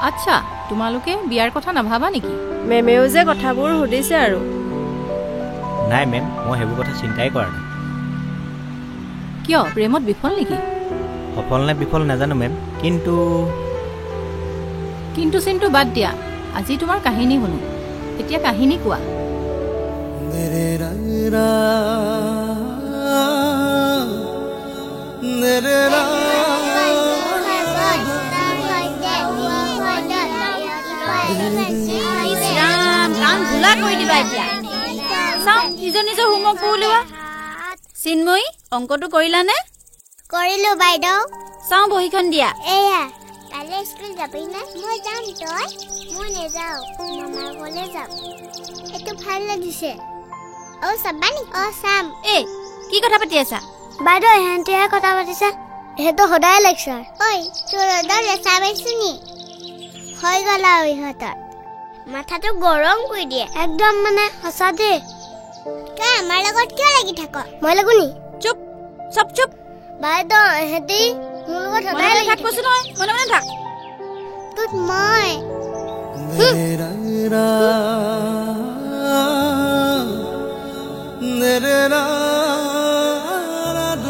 আচ্ছা তোমালোকে বিয়াৰ কথা নাভাবা নেকি মেমেও যে কথাবোৰ সুধিছে আৰু নাই মেম মই সেইবোৰ কথা চিন্তাই কৰা নাই কিয় প্ৰেমত বিফল নেকি সফল নে বিফল নাজানো মেম কিন্তু চিন্তু বাদ দিয়া আজি তোমাৰ কাহিনী শুনো এতিয়া কাহিনী কোৱা নিজৰ হোমৱৰ্ক পঢ়িলোৱা চিন্ময়ী অংকটো কৰিলানে কৰিলো বাইদেউ চাওঁ বহীখন দিয়া এয়া কালি স্কুল যাবি না মই যাম তই মই নেযাও মামাৰ ঘৰলৈ যাম এইটো ভাল লাগিছে অ চাবানি অ চাম এই কি কথা পাতি আছা বাইদেউ এহেঁতিহে কথা পাতিছে সেইটো সদায় লেকচাৰ ঐ তোৰ ৰ'দত লেচা পাইছো নি হৈ গ'ল আৰু ইহঁতৰ মাথাটো গৰম কৰি দিয়ে একদম মানে সঁচা দে তই আমাৰ লগত কিয় লাগি থাক মই লাগো নি চুপ চব চুপ বাইদেউ এহেঁতি মোৰ লগত সদায় লাগি থাক কৈছো নহয় মনে মনে থাক তোত মই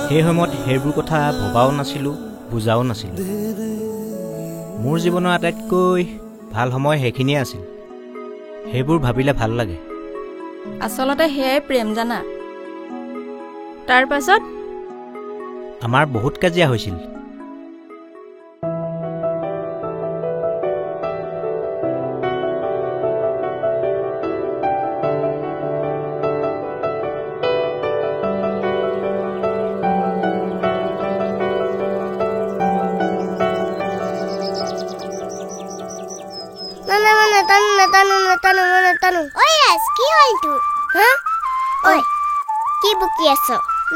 সেই সময়ত সেইবোৰ কথা ভবাও নাছিলোঁ বুজাও নাছিলোঁ মোৰ জীৱনৰ আটাইতকৈ ভাল সময় সেইখিনিয়ে আছিল সেইবোৰ ভাবিলে ভাল লাগে আচলতে সেয়াই প্ৰেম জানা তাৰ পাছত আমাৰ বহুত কাজিয়া হৈছিল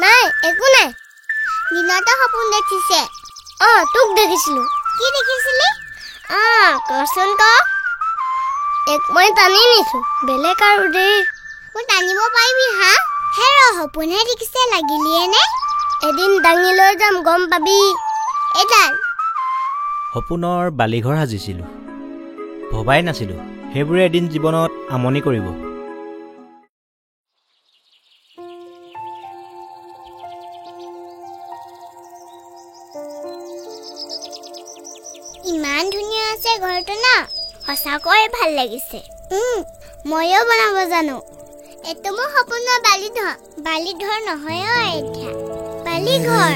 নাই একো নাই দিনতে সপোন দেখিছে তোক দেখিছিলো কি দেখিছিলি কচোন ক মই টানি নিছো বেলেগ আৰু দেই মই টানিব পাৰিবি হা হে সপোনহে দেখিছে লাগিলিয়ে নে এদিন দাঙি লৈ যাম গম পাবি এডাল সপোনৰ বালিঘৰ সাজিছিলোঁ ভবাই নাছিলোঁ সেইবোৰে এদিন জীৱনত আমনি কৰিব ইমান ধুনীয়া আছে ঘৰটো না সঁচাকৈ ভাল লাগিছে ময়ো বনাব জানো এইটো মোৰ সপোনৰ বালিঘৰ নহয় এতিয়া বালিঘৰ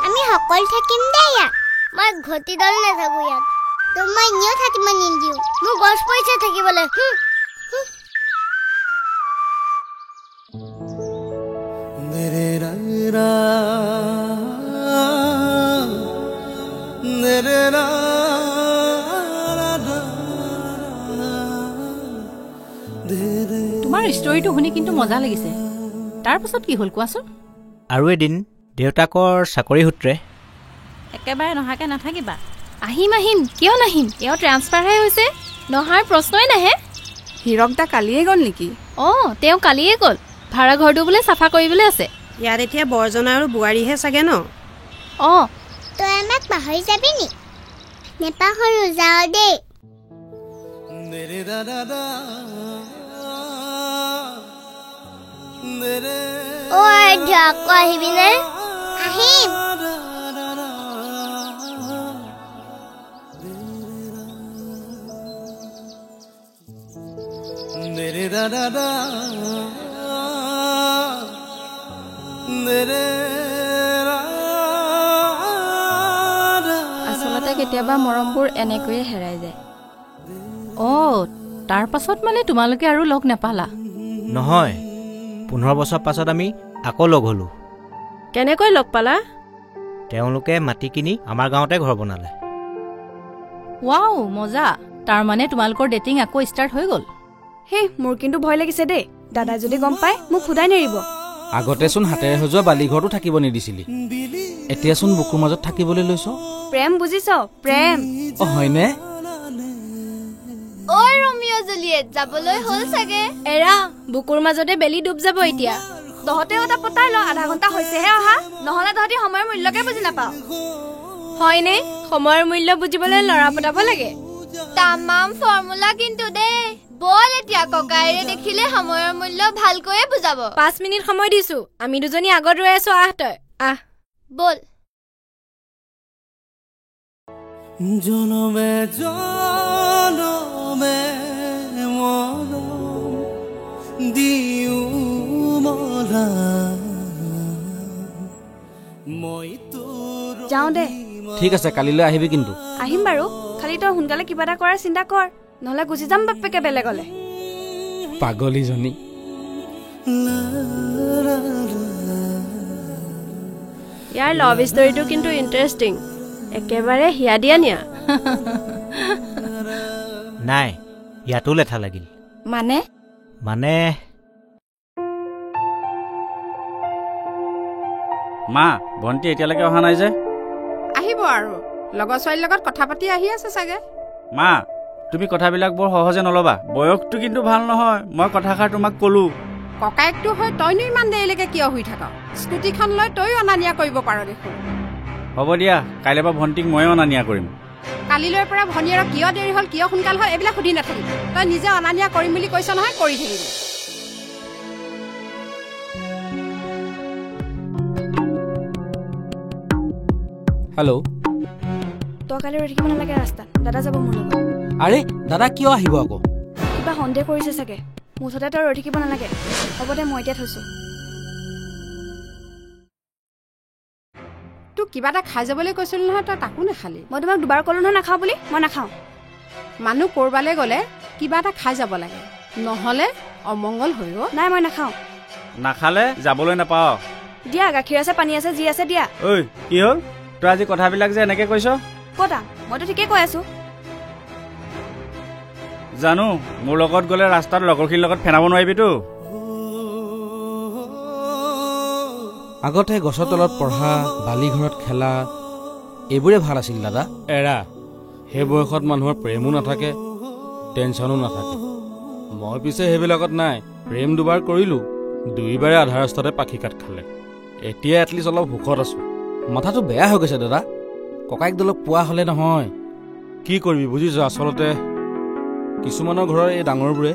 আমি সকলো থাকিম দে ইয়াত মই ঘটিডাল নাথাকো ইয়াত তোক মই এনেও থাকিব নিদিওঁ মোৰ গছ পইচা থাকিবলৈ তোমাৰ ষ্টৰীটো শুনি কিন্তু মজা লাগিছে তাৰ পাছত কি হ'ল কোৱাচোন আৰু এদিন দেউতাকৰ চাকৰি সূত্ৰে একেবাৰে নহাকে নাথাকিবা আহিম কিয় নাহিম এও ট্ৰান্সফাৰহে হৈছে নহাৰ প্ৰশ্নই নাহে হীৰক দা কালিয়ে গ'ল নেকি তেওঁ কালিয়ে গ'ল ভাড়া ঘৰটো বোলে চাফা কৰিবলৈ আছে ইয়াত এতিয়া বৰজনা আৰু বোৱাৰীহে চাগে ন তই আমাক পাহৰি যাবি নি নেপাহৰো যাওঁ দেই আকৌ আহিবি নে আহিম আচলতে কেতিয়াবা মৰমবোৰ এনেকৈয়ে হেৰাই যায় তাৰ পাছত মানে তোমালোকে আৰু লগ নাপালা নহয় 15 বছৰ পাছত আমি আকৌ লগ হ'লোঁ কেনেকৈ লগ পালা তেওঁলোকে মাটি কিনি আমাৰ গাঁৱতে ঘৰ বনালে ৱাও মজা তাৰ মানে তোমালোকৰ ডেটিং আকৌ ষ্টাৰ্ট হৈ গ'ল হে মোৰ কিন্তু ভয় লাগিছে দেই দাদাই যদি গম পায় মোক খুদাই নেৰিব আগতেচোন হাতেৰে সজোৱা বালিঘৰটো থাকিব নিদিছিলি এতিয়াচোন বুকুৰ মাজত থাকিবলৈ লৈছ প্ৰেম বুজিছ প্ৰেম হয়নে ৰমিঅ জুলিয়েট যাবলৈ হ'ল চাগে এৰা বুকুৰ মাজতে বেলি ডুব যাব এতিয়া তহঁতেও এটা পতাই ল, আধা ঘণ্টা হৈছেহে অহা, নহ'লে তহঁতি সময়ৰ মূল্যকে বুজি নাপাওঁ। হয়নে? সময়ৰ মূল্য বুজিবলৈ ল'ৰা পতাব লাগে। তামাম ফৰ্মুলা কিন্তু দেই। বল এতিয়া ককাইৰে দেখিলে সময়ৰ মূল্য ভালকৈয়ে বুজাব। 5 মিনিট সময় দিছো, আমি দুজনী আগত ৰৈ আছো। আহ তই আহ। বল। জনমে জনমে মৰম দিও মলা মই তোৰ যাওঁ দে। ঠিক আছে, কালিলৈ আহিবি কিন্তু। আহিম বাৰু, খালি তই সোনকালে কিবা এটা কৰাৰ চিন্তা কৰ, নহ'লে গুচি যাম বাপেকে বেলেগলে। পাগলীজনী। ইয়াৰ লাভ ষ্টৰিটো কিন্তু ইণ্টাৰেষ্টিং, একেবাৰে হিয়া দিয়া নিয়া। নাই, ইয়াতো লেঠা লাগিল। মানে মা, ভণ্টি এতিয়ালৈকে অহা নাই যে? আহিব আৰু, লগৰ ছোৱালীৰ লগত কথা পাতি আহি আছে চাগে। মা, তুমি কথাবিলাক বৰ সহজে নল'বা। বয়সটো কিন্তু ভাল নহয়, মই কথাষাৰ তোমাক ক'লো। ককায়েকটো হৈ তইনো ইমান দেৰিলৈকে কিয় শুই থাক? স্কুটিখন লৈ তইও অনা নিয়া কৰিব পাৰ দেখোন। হ'ব দিয়া, কাইলৈ পৰা ভণ্টিক ময়ে অনা নিয়া কৰিম। কালিলৈৰ পৰা ভনীয়েৰ কিয় দেৰি হ'ল, কিয় সোনকাল হ'ল, এইবিলাক সুধি নাথাকিবি। তই নিজে অনা নিয়া কৰিম বুলি কৈছ নহয়, কৰি থাকিবি। হেল্ল'। তই কালি ৰৈ থাকিব নালাগে ৰাস্তাত, দাদা যাব মোৰ লগত। আৰে দাদা কিয় আহিব আকৌ? কিবা সন্দেহ কৰিছে চাগে। মুঠতে তই ৰৈ থাকিব নালাগে। হ'ব দে, মই এতিয়া থৈছো। তোক কিবা এটা খাই যাবলৈ কৈছিলো নহয়, তই তাকো নাখালি। মই তোমাক দুবাৰ ক'লো নহয় নাখাওঁ বুলি, মই নাখাওঁ। মানুহ ক'ৰবালৈ গ'লে কিবা এটা খাই যাব লাগে, নহ'লে অমংগল হৈ অ'। নাই, মই নাখাওঁ। নাখালে যাবলৈ নাপাওঁ। দিয়া, গাখীৰ আছে, পানী আছে, যি আছে দিয়া। ঐ, কি হ'ল? তই আজি কথাবিলাক যে এনেকে কৈছ? ক'তা, মইতো ঠিকেই কৈ আছো। জানো, মোৰ লগত গ'লে ৰাস্তাত লগৰখিনিৰ লগত ফেনাব নোৱাৰিবিতো। আগতে গছৰ তলত পঢ়া, বালি ঘৰত খেলা, এইবোৰে ভাল আছিল দাদা। এৰা, সেই বয়সত মানুহৰ প্ৰেমো নাথাকে, টেনচনো নাথাকে। মই পিছে সেইবিলাকত নাই। প্ৰেম দুবাৰ কৰিলো, দুইবাৰে আধা ৰাস্তাতে পাখি কাট খালে। এতিয়া এটলিষ্ট অলপ সুখত আছো। মাথাটো বেয়া হৈ গৈছে দাদা। ককাইক দলক পোৱা হ'লে নহয়। কি কৰিবি বুজিছ? আচলতে কিছুমানৰ ঘৰৰ এই ডাঙৰবোৰে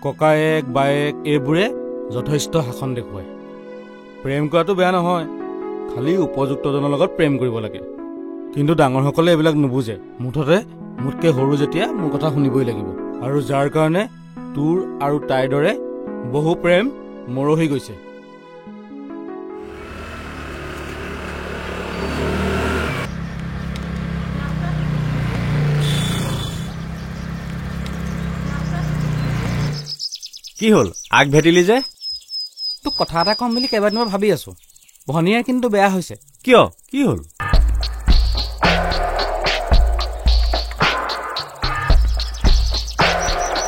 ককায়েক বায়েক এইবোৰে যথেষ্ট শাসন দেখুৱায়। প্ৰেম কৰাটো বেয়া নহয়, খালি উপযুক্তজনৰ লগত প্ৰেম কৰিব লাগে। কিন্তু ডাঙৰসকলে এইবিলাক নুবুজে। মুঠতে মোতকৈ সৰু যেতিয়া মোৰ কথা শুনিবই লাগিব। আৰু যাৰ কাৰণে তোৰ আৰু তাইৰ দৰে বহু প্ৰেম মৰহি গৈছে। কি হ'ল, আগ ভেটিলি যে? তোক কথা এটা কম বুলি কেইবাদিনমান ভাবি আছো। ভনীয়ে কিন্তু বেয়া হৈছে। কিয়, কি হ'ল?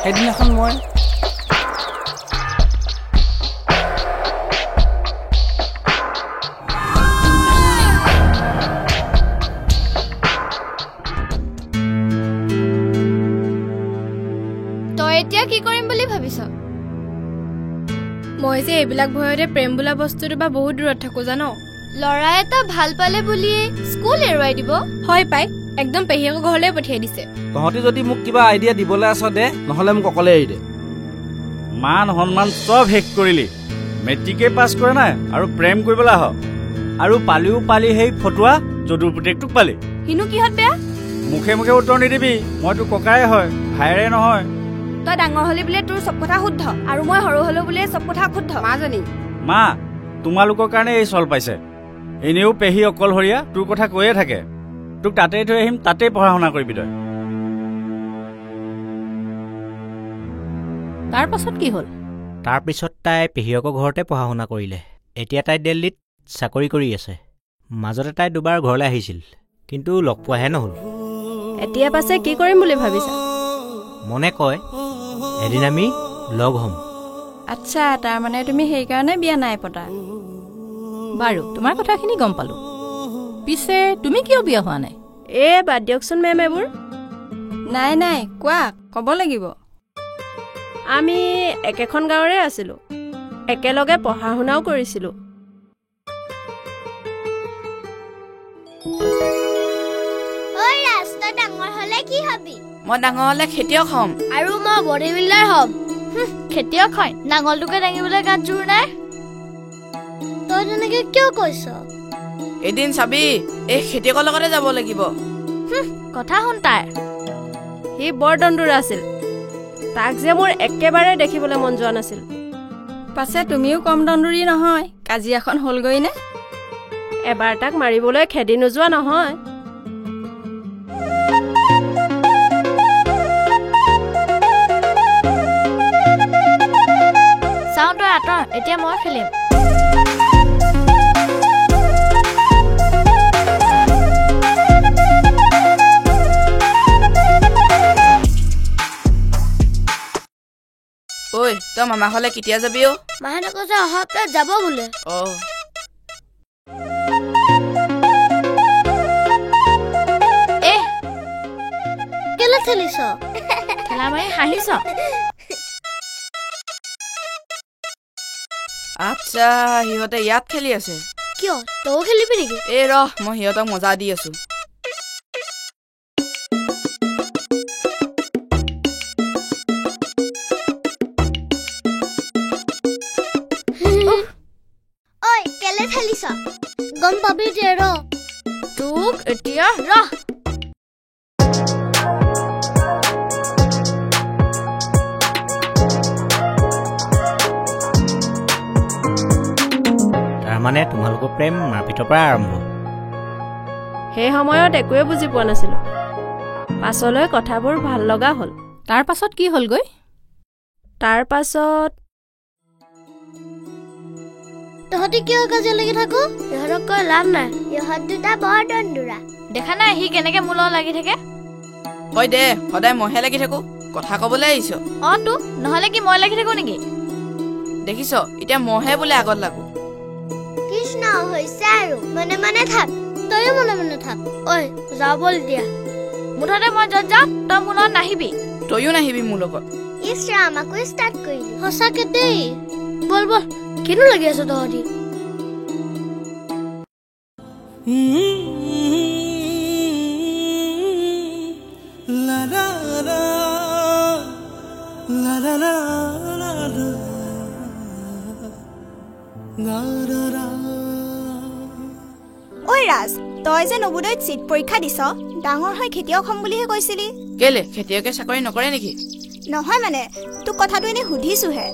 সেইদিনাখন মই তই এতিয়া কি কৰিম বুলি ভাবিছ? মই যে এইবিলাক ভয়তে প্ৰেম বোলা বস্তুটো বা বহুত দূৰত থাকো জানো। ল'ৰা এটা ভাল পালে বুলিয়ে স্কুল এৰুৱাই দিব? হয় পাই, একদম পেহীয়েকৰ ঘৰলৈ পঠিয়াই দিছে। তহঁতি যদি মোক কিবা আইডিয়া দিবলৈ আছ দে, নহ'লে মোক অকলে এৰি দে। মান সন্মান চব শেষ কৰিলি, মেট্ৰিকে পাছ কৰা নাই আৰু প্ৰেম কৰিবলৈ আহ। আৰু পালিও পালি সেই ফটুৱা যদুৰ পুতেকটোক পালি। সিনো কিহত বেয়া? মুখে মুখে উত্তৰ নিদিবি। মই তোৰ ককাই হয়, ভাইৰে নহয়। তই ডাঙৰ হলি বুলিয়ে তোৰ চব কথা শুদ্ধ, আৰু মই সৰু হলো বুলিয়ে চব কথা শুদ্ধ। মাজনী, মা, তোমালোকৰ কাৰণে এই চল পাইছে। এনেও পেহী অকলশৰীয়া, তোৰ কথা কৈয়ে থাকে। তোক তাতেই থৈ আহিম, তাতেই পঢ়া শুনা কৰিবি তই। তাৰ পাছত কি হ'ল? তাৰপিছত তাই পেহীয়েকৰ ঘৰতে পঢ়া শুনা কৰিলে। এতিয়া তাই দিল্লীত চাকৰি কৰি আছে। মাজতে তাই দুবাৰ ঘৰলৈ আহিছিল, কিন্তু লগ পোৱাহে নহ'ল। এতিয়া পাছে কি কৰিম বুলি ভাবিছা? মনে কয় এদিন আমি লগ হ'ম। আচ্ছা, তাৰমানে তুমি সেইকাৰণে বিয়া নাই পতা? বাৰু, তোমাৰ কথাখিনি গম পালো। পিছে তুমি কিয় বিয়া হোৱা নাই? বাদ দিয়কচোন মেম এইবোৰ। নাই নাই, কোৱা, ক'ব লাগিব। আমি একেখন গাঁৱৰে আছিলো। একেলগে পঢ়া শুনাও কৰিছিলোঁ। ঐ ৰাজ, তই ডাঙৰ হলে কি হবি? মই ডাঙৰ হ'লে খেতিয়ক হ'ম। আৰু মই বডি বিল্ডাৰ হ'ম। খেতিয়ক হয়, নাঙলটোকে দাঙিবলৈ গাত জোৰ নাই। তই তেনেকে কিয় কৈছ? এদিন চাবি, এই খেতিয়কৰ লগতে যাব লাগিব। কথা শুন তাই। সি বৰ দন্দুৰা আছিল। তাক যে মোৰ একেবাৰে দেখিবলৈ মন যোৱা নাছিল। পাছে তুমিও কম দন্দুৰী নহয়, কাজিয়াখন হ'লগৈ নে? এবাৰ তাক মাৰিবলৈ খেদি নোযোৱা নহয়। চাওঁ তই আঁতৰ, এতিয়া মই খেলিম। ঐ, তই মামা ঘৰলে কেতিয়া যাবি? মাহঁতে কৈছে অহা সপ্তাহত যাব বোলে। কেলে খেলিছ? খেলা মাৰি হাঁহিছ? আচ্ছা, সিহঁতে ইয়াত খেলি আছে। কিয়, তইও খেলিবি নেকি? এই ৰহ, মই সিহঁতক মজা দি আছো। ঐ, কেলে খেলিছ? গম পাবি দে ৰ। তোক এতিয়া ৰহ। তাৰমানে তোমালোকৰ প্ৰেম মাৰপিটৰ পৰা আৰম্ভ। সেই সময়ত একোৱে বুজি পোৱা নাছিলোঁ। পাছলৈ কথাবোৰ ভাল লগা হ'ল। তাৰ পাছত কি হ'লগৈ? তাৰ পাছত তহঁতি কিয় কাজিয়া লাগি থাকো? ইহঁতক কৈ লাভ নাই, ইহঁত দুটা বৰ দন্দুৰা। দেখা নাই সি কেনেকে মোৰ লগত লাগি থাকে? হয় দে, সদায় মইহে লাগি থাকো। কথা কবলৈ আহিছ? তো নহলে কি মই লাগি থাকো নেকি? দেখিছ, এতিয়া মইহে বোলে আগত লাগো। কৃষ্ণ হৈছে আৰু মনে মনে থাক, তইও মনে মনে থাক। ঐ, যাও বল দিয়া। মুঠতে মই য'ত যাম তই মোৰ লগত নাহিবি। তইও নাহিবি মোৰ লগত। ইছ ৰাম, আকৌ ষ্টাৰ্ট কৰিলি। সঁচাকে দেই। বল বল, কিনো লাগি আছ তহঁতি? ঐ ৰাজ, তই যে নবোদয়ত চিট পৰীক্ষা দিছ, ডাঙৰ হৈ খেতিয়ক হ'ম বুলিহে কৈছিলি। কেলে, খেতিয়কে চাকৰি নকৰে নেকি? নহয় মানে, তোক কথাটো এনেই সুধিছোহে।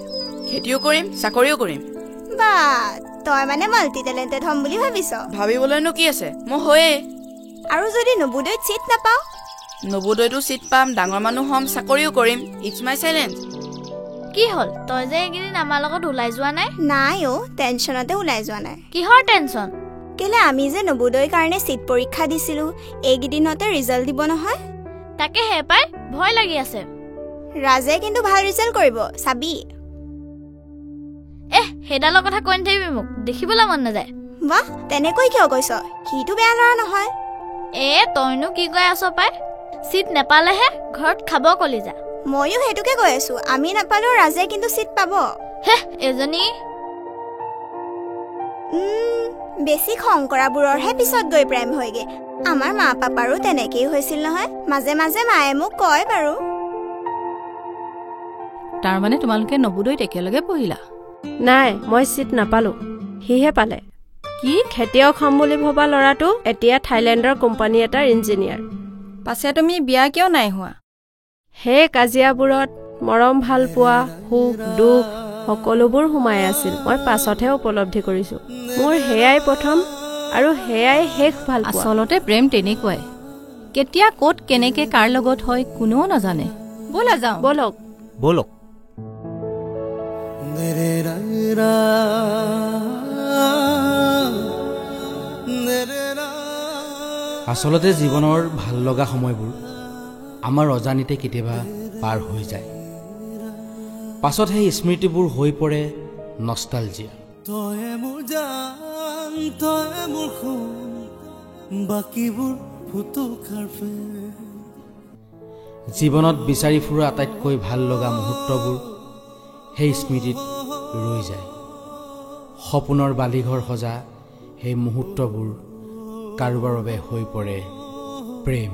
খেতিও কৰিম, চাকৰিও কৰিম। বা, তই মানে মাল্টি টেলেণ্টেড হ'ম বুলি ভাবিছ? ভাবিবলৈনো কি আছে, মই হয়ে। আৰু যদি নবোদয়ত চিট নাপাও? নবোদয়তো চিট পাম, ডাঙৰ মানুহ হ'ম, চাকৰিও কৰিম। It's my challenge. কি হ'ল, তই যে এইকেইদিন আমাৰ লগত ওলাই যোৱা নাই? নাই অ', টেনশ্যনতে ওলাই যোৱা নাই। কিহৰ টেনশ্যন? কেলে আমি যে নবোদয়ৰ কাৰণে চিট পৰীক্ষা দিছিলো, এইকেইদিনতে ৰিজাল্ট দিব নহয়। তাকে হে পাই, ভয় লাগি আছে। ৰাজে কিন্তু ভাল ৰিজাল্ট কৰিব, চাবি। সেইডালৰ কথা কৈ নাথাকিবি মোক, দেখিবলৈ মন নাযায়। বাহ, তেনেকৈ কিয় কৈছ? সিটো বেয়া ল'ৰা নহয়। তইনো কি কৈ আছ পাই? চিট নেপালেহে ঘৰত খাব কলিজা। ময়ো সেইটোকে কৈ আছো, আমি নাপালেও ৰাজে কিন্তু চিট পাব। এজনী বেছি খং কৰাবোৰৰহে পিছত গৈ প্ৰেম হয়গে। আমাৰ মা পাপাৰো তেনেকেই হৈছিল নহয়। মাজে মাজে মায়ে মোক কয় বাৰু। তাৰমানে তোমালোকে নবোদয়ত একেলগে পঢ়িলা? নাই, মই চিট নাপালো, সিহে পালে। কি খেতিয়ক হ'ম বুলি ভবা ল'ৰাটো এতিয়া থাইলেণ্ডৰ কোম্পানী এটাৰ ইঞ্জিনিয়াৰ। পাছে তুমি বিয়া কিয় নাই হোৱা? সেই কাজিয়াবোৰত মৰম ভাল পোৱা, সুখ দুখ সকলোবোৰ সোমাই আছিল। মই পাছতহে উপলব্ধি কৰিছো, মোৰ সেয়াই প্ৰথম আৰু সেয়াই শেষ ভাল পোৱা। আচলতে প্ৰেম তেনেকুৱাই, কেতিয়া ক'ত কেনেকে কাৰ লগত হয় কোনেও নাজানে। ব'লা যাওঁ। বলক ব'লক। আচলতে জীৱনৰ ভাল লগা সময়বোৰ আমাৰ অজানিতে কেতিয়াবা পাৰ হৈ যায়। পাছত সেই স্মৃতিবোৰ হৈ পৰে নষ্টালজিয়া। তই মোৰ জান, তই মোৰ খুন, বাকীবোৰ ফুটুকাৰ জীৱনত বিচাৰি ফুৰা আটাইতকৈ ভাল লগা মুহূৰ্তবোৰ সেই স্মৃতিত ৰৈ যায়। সপোনৰ বালিঘৰ সজা সেই মুহূৰ্তবোৰ কাৰোবাৰ বাবে হৈ পৰে প্ৰেম।